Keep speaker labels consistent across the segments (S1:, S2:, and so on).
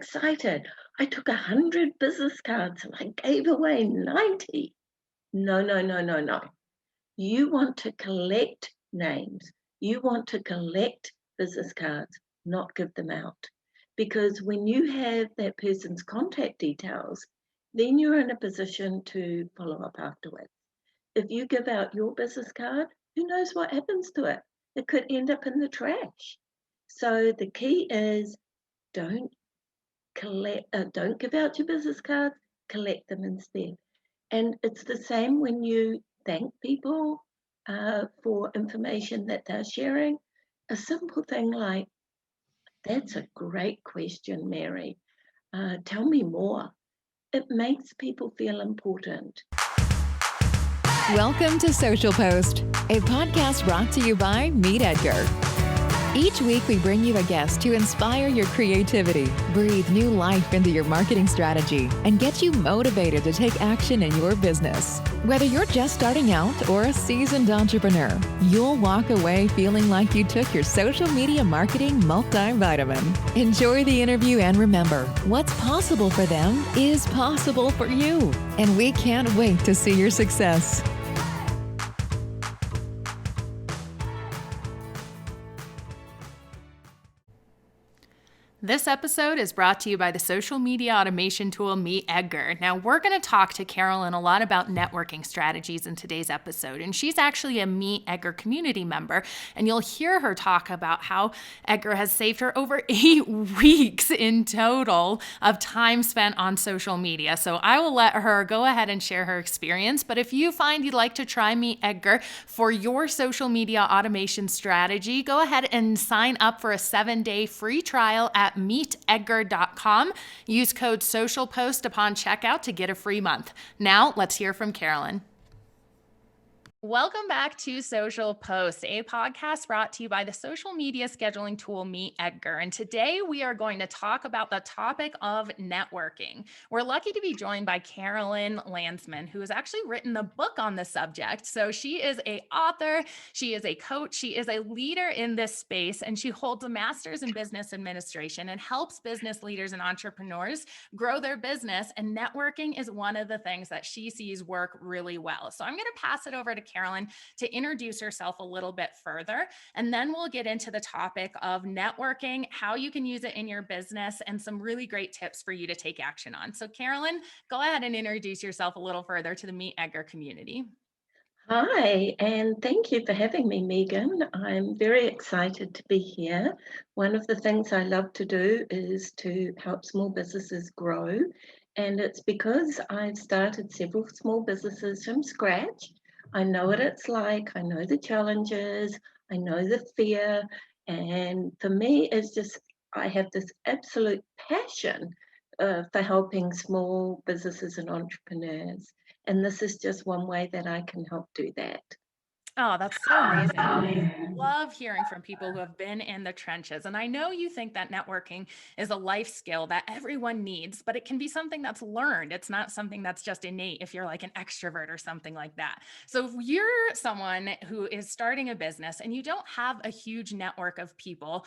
S1: excited. I took 100 business cards and I gave away 90. No, no, no, no, no. You want to collect names. You want to collect business cards, not give them out. Because when you have that person's contact details, then you're in a position to follow up afterwards. If you give out your business card, who knows what happens to it? It could end up in the trash. So the key is don't don't give out your business cards, collect them instead. And it's the same when you thank people for information that they're sharing. A simple thing like, that's a great question, Mary. Tell me more. It makes people feel important.
S2: Welcome to Social Post, a podcast brought to you by Meet Edgar. Each week, we bring you a guest to inspire your creativity, breathe new life into your marketing strategy, and get you motivated to take action in your business. Whether you're just starting out or a seasoned entrepreneur, you'll walk away feeling like you took your social media marketing multivitamin. Enjoy the interview and remember, what's possible for them is possible for you. And we can't wait to see your success.
S3: This episode is brought to you by the social media automation tool Meet Edgar. Now, we're going to talk to Carolyn a lot about networking strategies in today's episode, and she's actually a Meet Edgar community member, and you'll hear her talk about how Edgar has saved her over 8 weeks in total of time spent on social media. So I will let her go ahead and share her experience, but if you find you'd like to try Meet Edgar for your social media automation strategy, go ahead and sign up for a 7-day free trial at meetedgar.com. Use code SOCIALPOST upon checkout to get a free month. Now, let's hear from Carolyn. Welcome back to Social Post, a podcast brought to you by the social media scheduling tool Meet Edgar. And today we are going to talk about the topic of networking. We're lucky to be joined by Carolyn Landesman, who has actually written the book on the subject. So she is an author, she is a coach, she is a leader in this space, and she holds a master's in business administration and helps business leaders and entrepreneurs grow their business. And networking is one of the things that she sees work really well. So I'm going to pass it over to Carolyn to introduce herself a little bit further, and then we'll get into the topic of networking, how you can use it in your business, and some really great tips for you to take action on. So Carolyn, go ahead and introduce yourself a little further to the Meet Edgar community.
S1: Hi, and thank you for having me, Megan. I'm very excited to be here. One of the things I love to do is to help small businesses grow, and it's because I've started several small businesses from scratch. I know what it's like, I know the challenges, I know the fear, and for me, it's just I have this absolute passion for helping small businesses and entrepreneurs. And this is just one way that I can help do that.
S3: Oh, that's so amazing. I love hearing from people who have been in the trenches. And I know you think that networking is a life skill that everyone needs, but it can be something that's learned. It's not something that's just innate if you're like an extrovert or something like that. So if you're someone who is starting a business and you don't have a huge network of people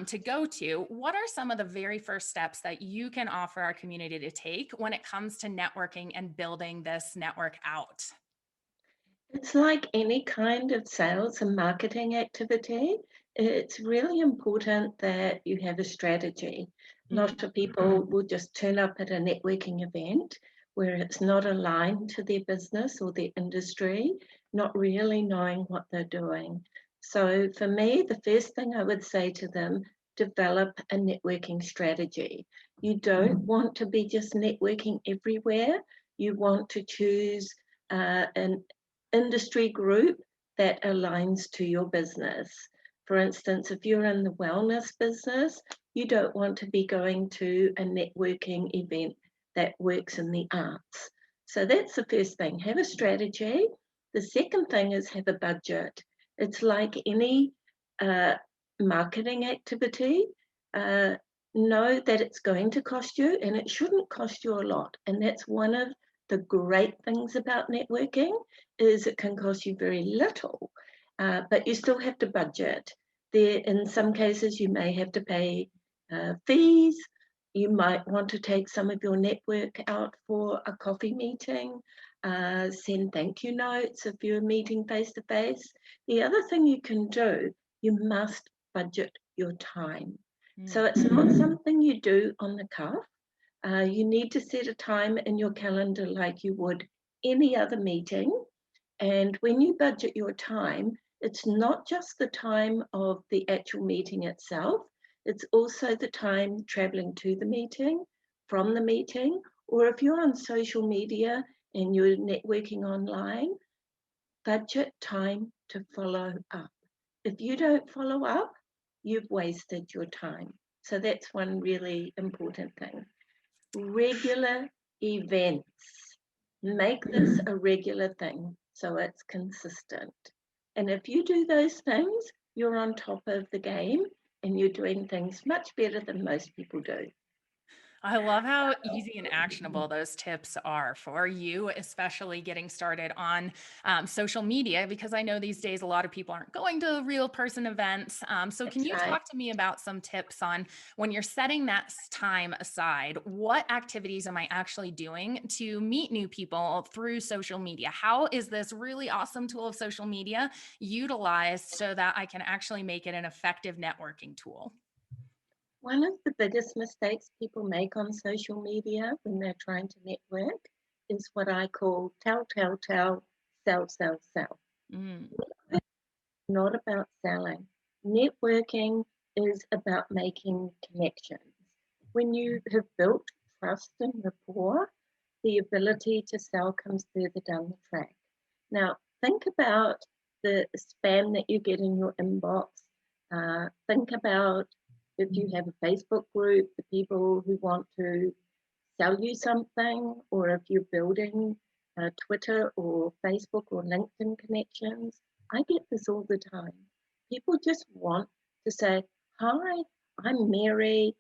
S3: to go to, what are some of the very first steps that you can offer our community to take when it comes to networking and building this network out?
S1: It's like any kind of sales and marketing activity. It's really important that you have a strategy. A lot of people will just turn up at a networking event where it's not aligned to their business or their industry, not really knowing what they're doing. So for me, the first thing I would say to them, develop a networking strategy. You don't want to be just networking everywhere. You want to choose an industry group that aligns to your business. For instance, if you're in the wellness business, you don't want to be going to a networking event that works in the arts. So that's the first thing, have a strategy. The second thing is have a budget. It's like any marketing activity. Know that it's going to cost you and it shouldn't cost you a lot. And that's one of the great things about networking is it can cost you very little, but you still have to budget. There, in some cases, you may have to pay fees. You might want to take some of your network out for a coffee meeting, send thank you notes if you're meeting face to face. The other thing you can do, you must budget your time. So it's not something you do on the cuff. You need to set a time in your calendar like you would any other meeting. And when you budget your time, it's not just the time of the actual meeting itself, it's also the time traveling to the meeting, from the meeting, or if you're on social media and you're networking online, budget time to follow up. If you don't follow up, you've wasted your time. So that's one really important thing. Regular events. Make this a regular thing so it's consistent. And if you do those things, you're on top of the game and you're doing things much better than most people do.
S3: I love how easy and actionable those tips are for you, especially getting started on social media, because I know these days a lot of people aren't going to real person events. So, can
S1: That's
S3: you
S1: right.
S3: talk to me about some tips on when you're setting that time aside? What activities am I actually doing to meet new people through social media? How is this really awesome tool of social media utilized so that I can actually make it an effective networking tool?
S1: One of the biggest mistakes people make on social media when they're trying to network is what I call tell, tell, tell, sell, sell, sell.
S3: Mm.
S1: Not about selling. Networking is about making connections. When you have built trust and rapport, the ability to sell comes further down the track. Now, think about the spam that you get in your inbox. Think about if you have a Facebook group, the people who want to sell you something, or if you're building Twitter or Facebook or LinkedIn connections. I get this all the time. People just want to say, hi, I'm Mary.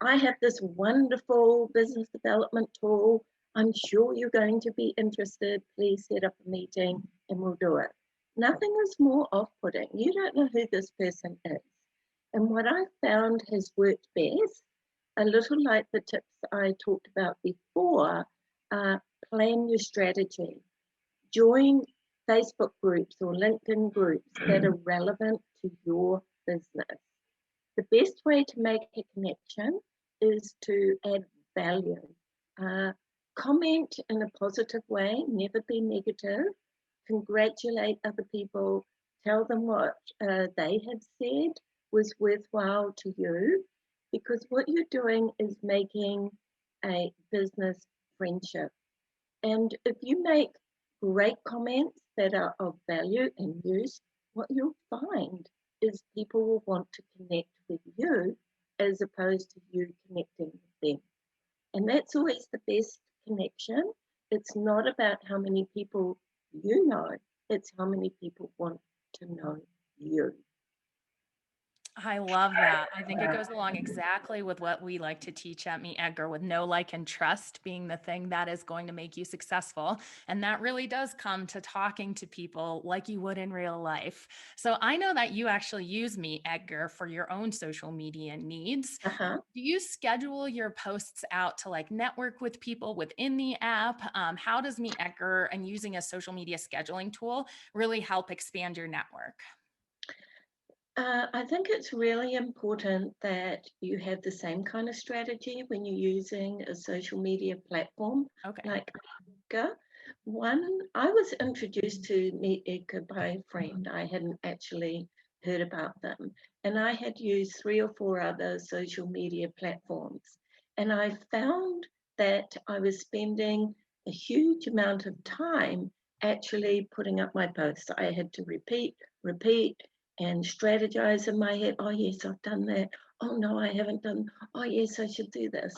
S1: I have this wonderful business development tool. I'm sure you're going to be interested. Please set up a meeting and we'll do it. Nothing is more off putting. You don't know who this person is. And what I found has worked best, a little like the tips I talked about before, plan your strategy. Join Facebook groups or LinkedIn groups that are relevant to your business. The best way to make a connection is to add value. Uh, Comment in a positive way, never be negative. Congratulate other people, tell them what they have said was worthwhile to you, because what you're doing is making a business friendship. And if you make great comments that are of value and use, what you'll find is people will want to connect with you as opposed to you connecting with them. And that's always the best connection. It's not about how many people you know, it's how many people want to know you.
S3: I love that. I think it goes along exactly with what we like to teach at Meet Edgar, with know, like, and trust being the thing that is going to make you successful. And that really does come to talking to people like you would in real life. So I know that you actually use Meet Edgar for your own social media needs.
S1: Uh-huh.
S3: Do you schedule your posts out to like network with people within the app? How does Meet Edgar and using a social media scheduling tool really help expand your network?
S1: I think it's really important that you have the same kind of strategy when you're using a social media platform
S3: Okay.
S1: like Edgar. One, I was introduced to Meet Edgar by a friend. I hadn't actually heard about them. And I had used 3 or 4 other social media platforms. And I found that I was spending a huge amount of time actually putting up my posts. I had to repeat, and strategize in my head. Oh, yes, I've done that. Oh, no, I haven't done. Oh, yes, I should do this.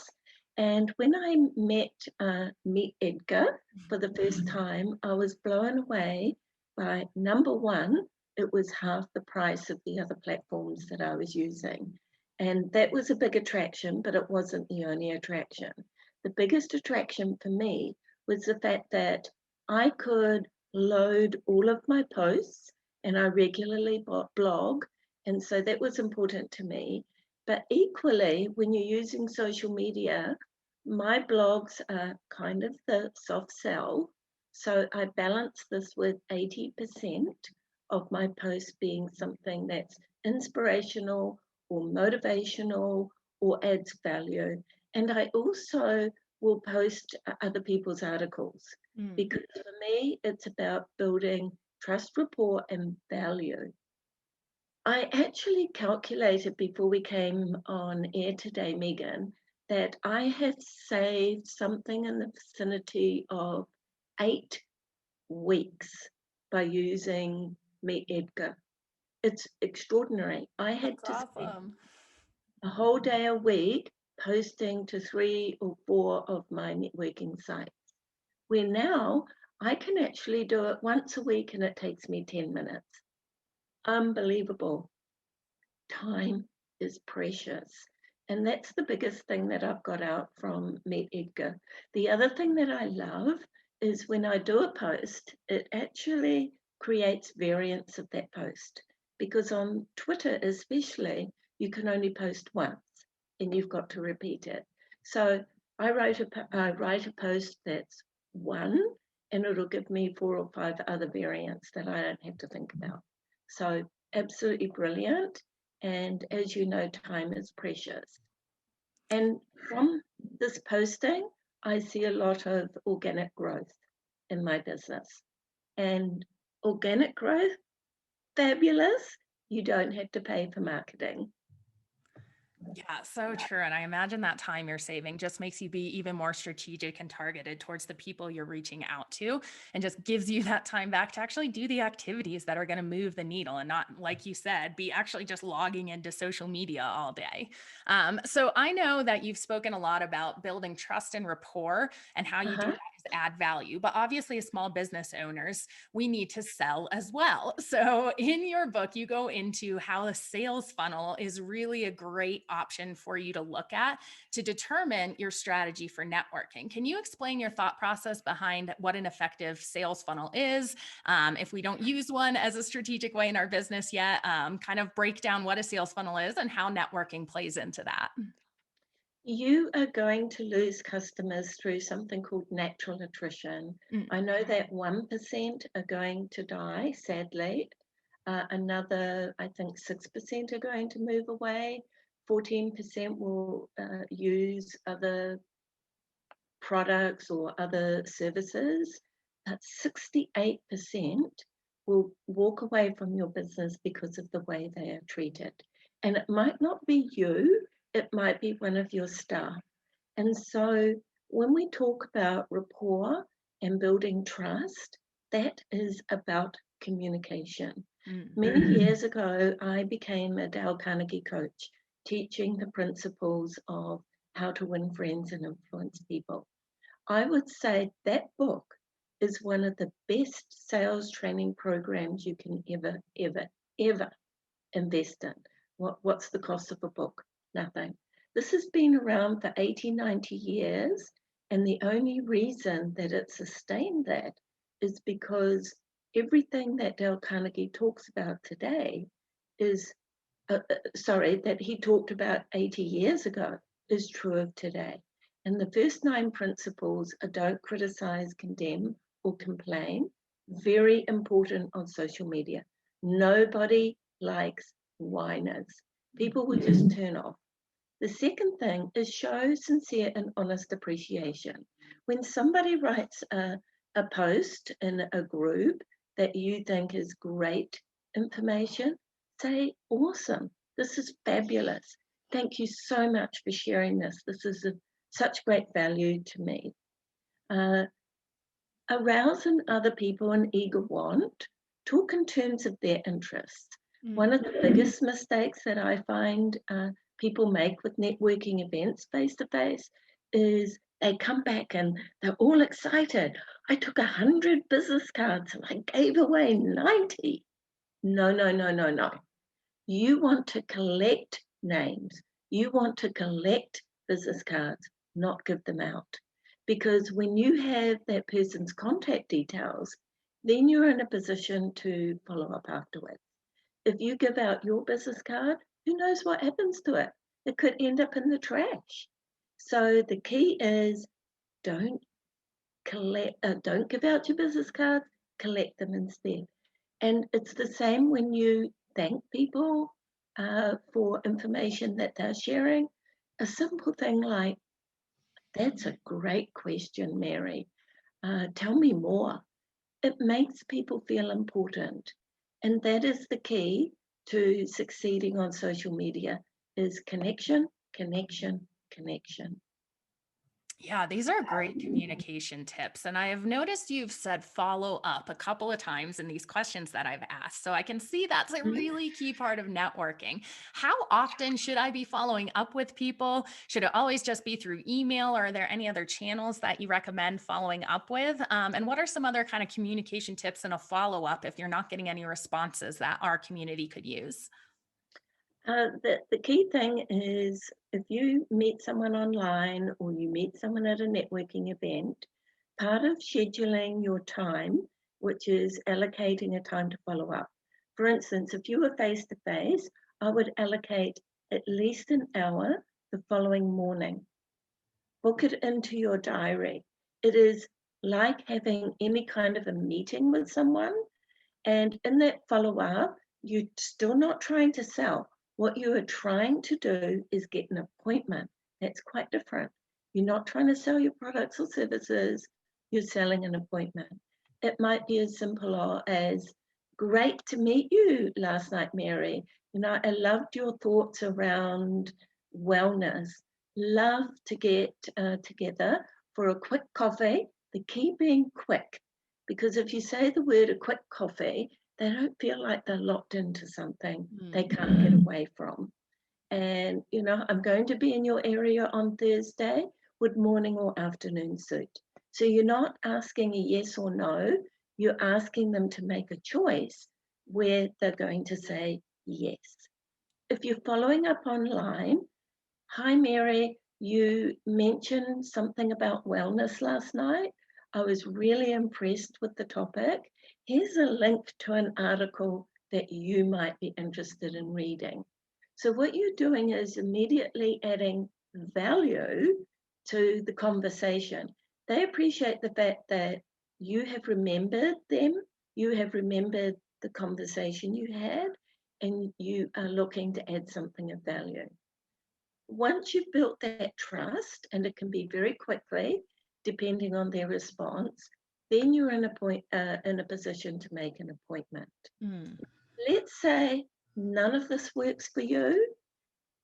S1: And when I met Edgar for the first time, I was blown away by number one, it was half the price of the other platforms that I was using. And that was a big attraction, but it wasn't the only attraction. The biggest attraction for me was the fact that I could load all of my posts and I regularly blog. And so that was important to me. But equally, when you're using social media, my blogs are kind of the soft sell. So I balance this with 80% of my posts being something that's inspirational or motivational or adds value. And I also will post other people's articles because for me, it's about building trust, rapport, and value. I actually calculated before we came on air today, Megan, that I have saved something in the vicinity of 8 weeks by using Meet Edgar. It's extraordinary. I had to spend a whole day a week posting to 3 or 4 of my networking sites, where now I can actually do it once a week and it takes me 10 minutes. Unbelievable. Time is precious. And that's the biggest thing that I've got out from Meet Edgar. The other thing that I love is when I do a post, it actually creates variants of that post. Because on Twitter, especially, you can only post once and you've got to repeat it. So I write a post that's one, and it'll give me 4 or 5 other variants that I don't have to think about. So absolutely brilliant. And as you know, time is precious. And from this posting, I see a lot of organic growth in my business. And organic growth, fabulous. You don't have to pay for marketing.
S3: Yeah, so true. And I imagine that time you're saving just makes you be even more strategic and targeted towards the people you're reaching out to, and just gives you that time back to actually do the activities that are going to move the needle and not, like you said, be actually just logging into social media all day. So I know that you've spoken a lot about building trust and rapport and how you do
S1: Uh-huh.
S3: that to add value, but obviously as small business owners, we need to sell as well. So in your book, you go into how a sales funnel is really a great option for you to look at to determine your strategy for networking. Can you explain your thought process behind what an effective sales funnel is? If we don't use one as a strategic way in our business yet, kind of break down what a sales funnel is and how networking plays into that.
S1: You are going to lose customers through something called natural attrition.
S3: Mm.
S1: I know that 1% are going to die, sadly. Another, I think 6% are going to move away. 14% will use other products or other services. But 68% will walk away from your business because of the way they are treated. And it might not be you, it might be one of your staff. And so when we talk about rapport and building trust, that is about communication. Many years ago, I became a Dale Carnegie coach, teaching the principles of how to win friends and influence people. I would say that book is one of the best sales training programs you can ever invest in. What's the cost of a book? Nothing. This has been around for 80, 90 years, and the only reason that it sustained that is because everything that Dale Carnegie talks about today is, that he talked about 80 years ago is true of today. And the first 9 principles are don't criticize, condemn, or complain. Very important on social media. Nobody likes whiners. People will just turn off. The second thing is show sincere and honest appreciation. When somebody writes a post in a group that you think is great information, say, awesome, this is fabulous. Thank you so much for sharing this. This is such great value to me. Arouse in other people an eager want. Talk in terms of their interests. One of the biggest mistakes that I find people make with networking events face to face is they come back and they're all excited. I took 100 business cards and I gave away 90. No, no, no, no, no. You want to collect names. You want to collect business cards, not give them out. Because when you have that person's contact details, then you're in a position to follow up afterwards. If you give out your business card, who knows what happens to it? it could end up in the trash. So the key is don't don't give out your business cards, collect them instead. And it's the same when you thank people for information that they're sharing. A simple thing like, that's a great question, Mary. Tell me more. It makes people feel important. And that is the key to succeeding on social media is connection, connection, connection.
S3: Yeah, these are great communication tips. And I have noticed you've said follow up a couple of times in these questions that I've asked. So I can see that's a
S1: Mhm.
S3: really key part of networking. How often should I be following up with people? Should it always just be through email? Or are there any other channels that you recommend following up with? And what are some other kind of communication tips in a follow up if you're not getting any responses that our community could use?
S1: The key thing is if you meet someone online or you meet someone at a networking event, part of scheduling your time, which is allocating a time to follow up. For instance, if you were face to face, I would allocate at least an hour the following morning. Book it into your diary. It is like having any kind of a meeting with someone. And in that follow up, you're still not trying to sell. What you are trying to do is get an appointment. That's quite different. You're not trying to sell your products or services, you're selling an appointment. It might be as simple as great to meet you last night, Mary. I loved your thoughts around wellness. Love to get together for a quick coffee. The key being quick, because if you say the word a quick coffee, they don't feel like they're locked into something they can't get away from. And, I'm going to be in your area on Thursday. Would morning or afternoon suit? So you're not asking a yes or no, you're asking them to make a choice where they're going to say yes. If you're following up online, hi, Mary. You mentioned something about wellness last night. I was really impressed with the topic. Here's a link to an article that you might be interested in reading. So, what you're doing is immediately adding value to the conversation. They appreciate the fact that you have remembered them, you have remembered the conversation you had, and you are looking to add something of value. Once you've built that trust, and it can be very quickly, depending on their response, then you're in a position to make an appointment.
S3: Mm.
S1: Let's say none of this works for you.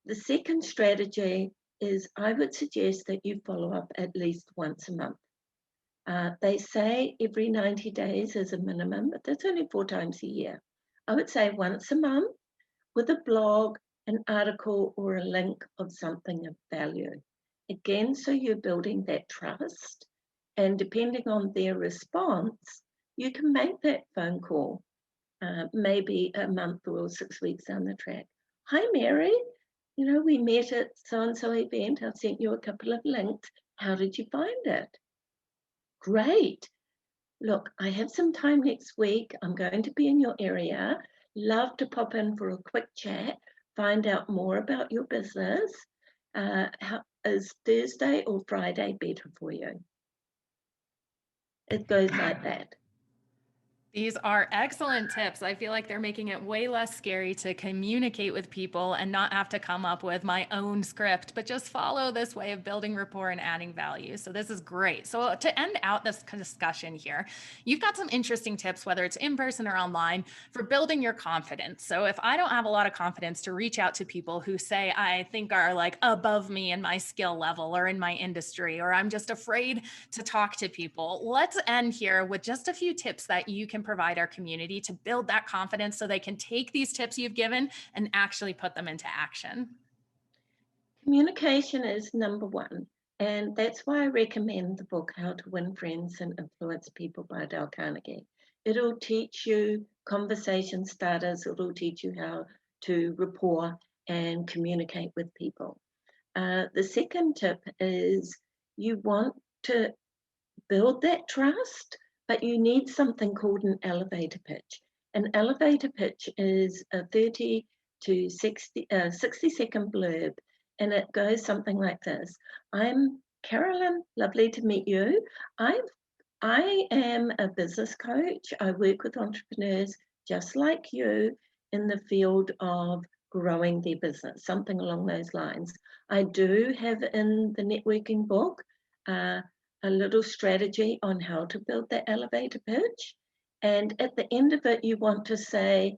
S1: The second strategy is I would suggest that you follow up at least once a month. They say every 90 days is a minimum, but that's only 4 times a year. I would say once a month with a blog, an article, or a link of something of value. Again, so you're building that trust, and depending on their response, you can make that phone call, maybe a month or 6 weeks down the track. Hi, Mary. We met at so and so event. I've sent you a couple of links. How did you find it? Great. Look, I have some time next week. I'm going to be in your area. Love to pop in for a quick chat, find out more about your business. How is Thursday or Friday better for you? It goes like that.
S3: These are excellent tips. I feel like they're making it way less scary to communicate with people and not have to come up with my own script, but just follow this way of building rapport and adding value. So this is great. So to end out this discussion here, you've got some interesting tips, whether it's in person or online, for building your confidence. So if I don't have a lot of confidence to reach out to people who say I think are like above me in my skill level or in my industry, or I'm just afraid to talk to people, let's end here with just a few tips that you can provide our community to build that confidence so they can take these tips you've given and actually put them into action.
S1: Communication is number one. And that's why I recommend the book, How to Win Friends and Influence People by Dale Carnegie. It'll teach you conversation starters, it'll teach you how to rapport and communicate with people. The second tip is you want to build that trust, but you need something called an elevator pitch. An elevator pitch is a 30 to 60 second blurb And it goes something like this. I'm Carolyn, lovely to meet you. I am a business coach. I work with entrepreneurs just like you in the field of growing their business, something along those lines. I do have in the networking book uh, a little strategy on how to build that elevator pitch. And at the end of it, you want to say,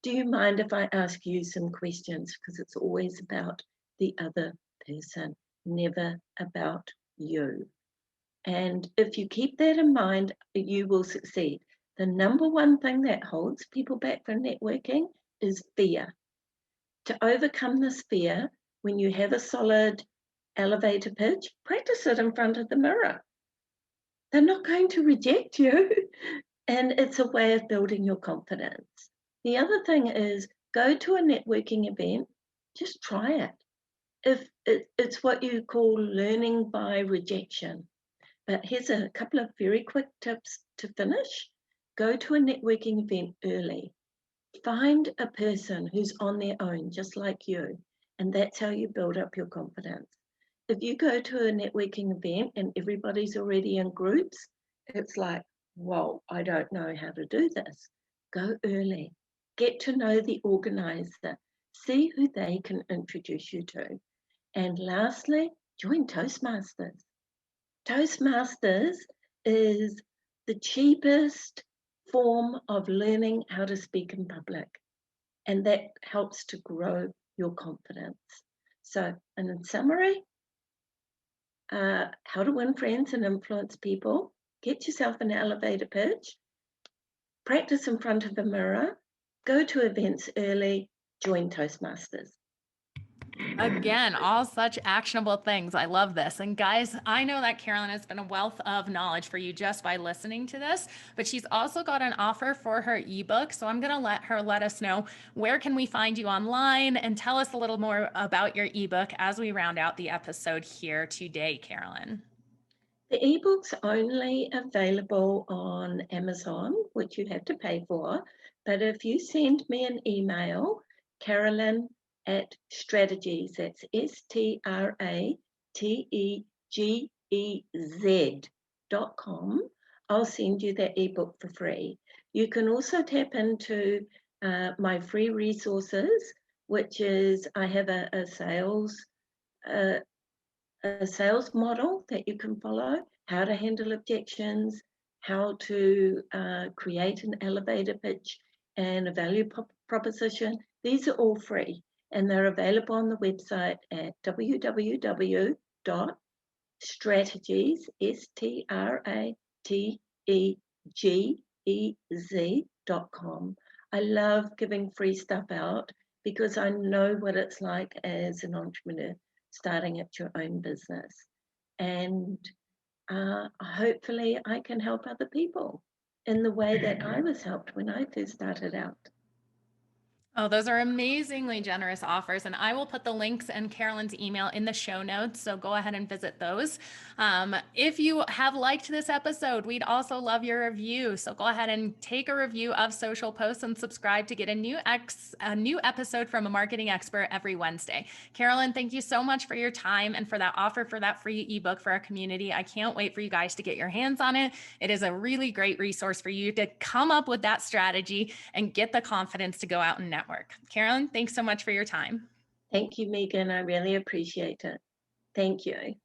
S1: do you mind if I ask you some questions? Because it's always about the other person, never about you. And if you keep that in mind, you will succeed. The number one thing that holds people back from networking is fear. To overcome this fear, when you have a solid elevator pitch, practice it in front of the mirror. They're not going to reject you. And it's a way of building your confidence. The other thing is go to a networking event, just try it. If it's what you call learning by rejection. But here's a couple of very quick tips to finish. Go to a networking event early. Find a person who's on their own, just like you, and that's how you build up your confidence. If you go to a networking event and everybody's already in groups, it's like, whoa, I don't know how to do this. Go early. Get to know the organizer. See who they can introduce you to. And lastly, join Toastmasters. Toastmasters is the cheapest form of learning how to speak in public, and that helps to grow your confidence. So, and in summary, how to win friends and influence people, get yourself an elevator pitch, practice in front of the mirror, go to events early, join Toastmasters.
S3: Again, all such actionable things. I love this. And guys, I know that Carolyn has been a wealth of knowledge for you just by listening to this, but she's also got an offer for her ebook. So I'm going to let her let us know, where can we find you online, and tell us a little more about your ebook as we round out the episode here today, Carolyn.
S1: The ebook's only available on Amazon, which you have to pay for. But if you send me an email, Carolyn at strategies, that's strategez.com, I'll send you that ebook for free. You can also tap into my free resources, which is I have a sales model that you can follow, how to handle objections, how to create an elevator pitch and a value proposition. These are all free, and they're available on the website at www.strategez.com. I love giving free stuff out because I know what it's like as an entrepreneur starting at your own business. And hopefully I can help other people in the way that I was helped when I first started out.
S3: Oh, those are amazingly generous offers. And I will put the links and Carolyn's email in the show notes. So go ahead and visit those. If you have liked this episode, we'd also love your review. So go ahead and take a review of Social Posts and subscribe to get a new episode from a marketing expert every Wednesday. Carolyn, thank you so much for your time and for that offer for that free ebook for our community. I can't wait for you guys to get your hands on it. It is a really great resource for you to come up with that strategy and get the confidence to go out and network. Carolyn, thanks so much for your time.
S1: Thank you, Megan. I really appreciate it. Thank you.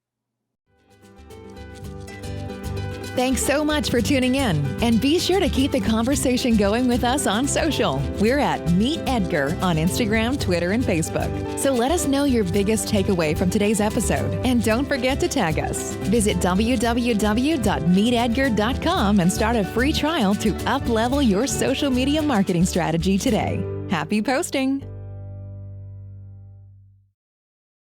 S2: Thanks so much for tuning in, and be sure to keep the conversation going with us on social. We're at Meet Edgar on Instagram, Twitter, and Facebook. So let us know your biggest takeaway from today's episode, and don't forget to tag us. Visit www.meetedgar.com and start a free trial to up-level your social media marketing strategy today. Happy posting!